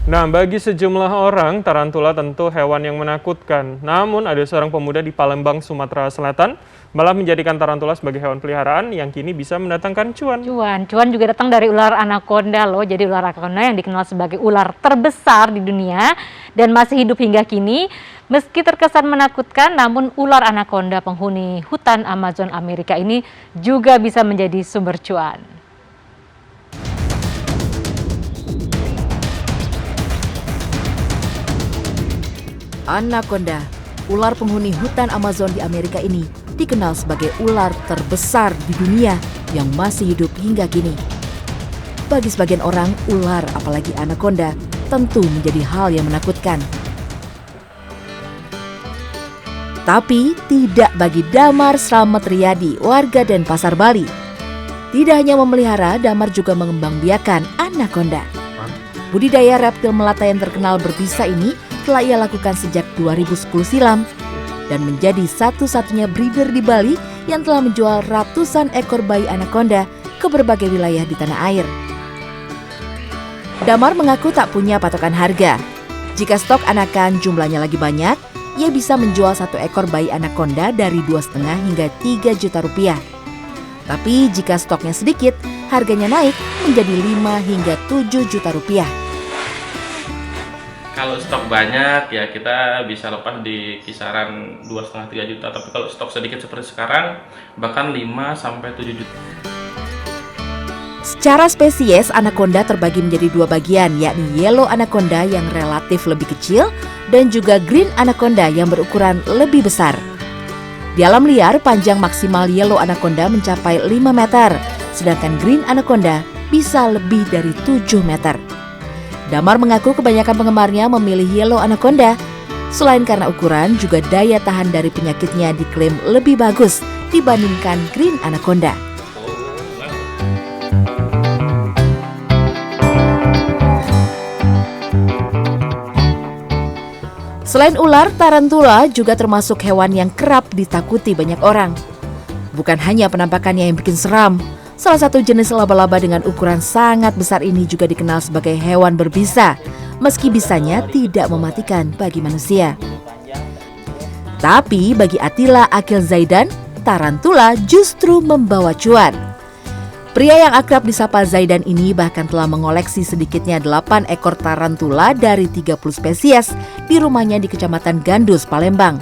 Nah, bagi sejumlah orang, tarantula tentu hewan yang menakutkan. Namun, ada seorang pemuda di Palembang, Sumatera Selatan, malah menjadikan tarantula sebagai hewan peliharaan yang kini bisa mendatangkan cuan. Cuan juga datang dari ular anaconda loh. Jadi ular anaconda yang dikenal sebagai ular terbesar di dunia dan masih hidup hingga kini. Meski terkesan menakutkan, namun ular anaconda penghuni hutan Amazon Amerika ini juga bisa menjadi sumber cuan. Anaconda, ular penghuni hutan Amazon di Amerika ini, dikenal sebagai ular terbesar di dunia yang masih hidup hingga kini. Bagi sebagian orang, ular, apalagi anaconda, tentu menjadi hal yang menakutkan. Tapi tidak bagi Damar Slamet Riyadi, warga Denpasar, Bali. Tidak hanya memelihara, Damar juga mengembangbiakan anaconda. Budidaya reptil melata yang terkenal berbisa ini telah ia lakukan sejak 2010 silam dan menjadi satu-satunya breeder di Bali yang telah menjual ratusan ekor bayi anaconda ke berbagai wilayah di tanah air. Damar mengaku tak punya patokan harga. Jika stok anakan jumlahnya lagi banyak, ia bisa menjual satu ekor bayi anaconda dari 2,5 hingga 3 juta rupiah. Tapi jika stoknya sedikit, harganya naik menjadi 5 hingga 7 juta rupiah. Kalau stok banyak ya kita bisa lepas di kisaran 2,5-3 juta. Tapi kalau stok sedikit seperti sekarang bahkan 5-7 juta. Secara spesies, anaconda terbagi menjadi dua bagian, yakni yellow anaconda yang relatif lebih kecil dan juga green anaconda yang berukuran lebih besar. Di alam liar, panjang maksimal yellow anaconda mencapai 5 meter, sedangkan green anaconda bisa lebih dari 7 meter. Damar mengaku kebanyakan penggemarnya memilih yellow anaconda. Selain karena ukuran, juga daya tahan dari penyakitnya diklaim lebih bagus dibandingkan green anaconda. Selain ular, tarantula juga termasuk hewan yang kerap ditakuti banyak orang. Bukan hanya penampakannya yang bikin seram, salah satu jenis laba-laba dengan ukuran sangat besar ini juga dikenal sebagai hewan berbisa, meski bisanya tidak mematikan bagi manusia. Tapi bagi Attila Akil Zaidan, tarantula justru membawa cuan. Pria yang akrab disapa Zaidan ini bahkan telah mengoleksi sedikitnya 8 ekor tarantula dari 30 spesies di rumahnya di Kecamatan Gandus, Palembang.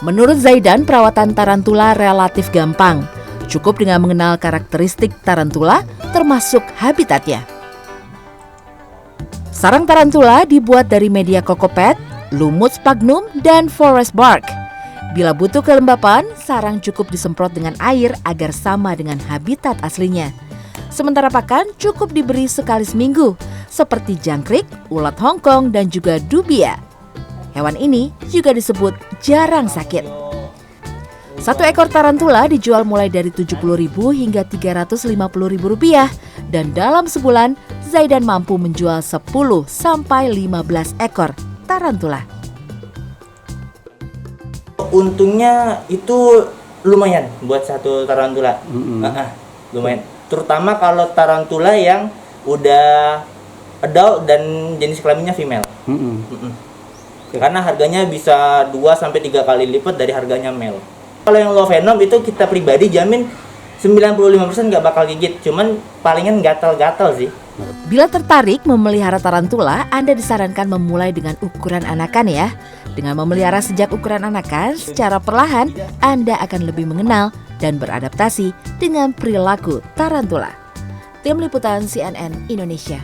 Menurut Zaidan, perawatan tarantula relatif gampang. Cukup dengan mengenal karakteristik tarantula termasuk habitatnya. Sarang tarantula dibuat dari media kokopet, lumut sphagnum, dan forest bark. Bila butuh kelembapan, sarang cukup disemprot dengan air agar sama dengan habitat aslinya. Sementara pakan cukup diberi sekali seminggu, seperti jangkrik, ulat Hongkong, dan juga dubia. Hewan ini juga disebut jarang sakit. Satu ekor tarantula dijual mulai dari Rp70.000 hingga Rp350.000 dan dalam sebulan Zaidan mampu menjual 10 sampai 15 ekor tarantula. Untungnya itu lumayan buat satu tarantula. Lumayan. Terutama kalau tarantula yang udah adult dan jenis kelaminnya female. Karena harganya bisa 2-3 kali lipat dari harganya male. Kalau yang low venom itu kita pribadi jamin 95% nggak bakal gigit, cuman palingan gatal-gatal sih. Bila tertarik memelihara tarantula, Anda disarankan memulai dengan ukuran anakan ya. Dengan memelihara sejak ukuran anakan, secara perlahan Anda akan lebih mengenal dan beradaptasi dengan perilaku tarantula. Tim Liputan CNN Indonesia.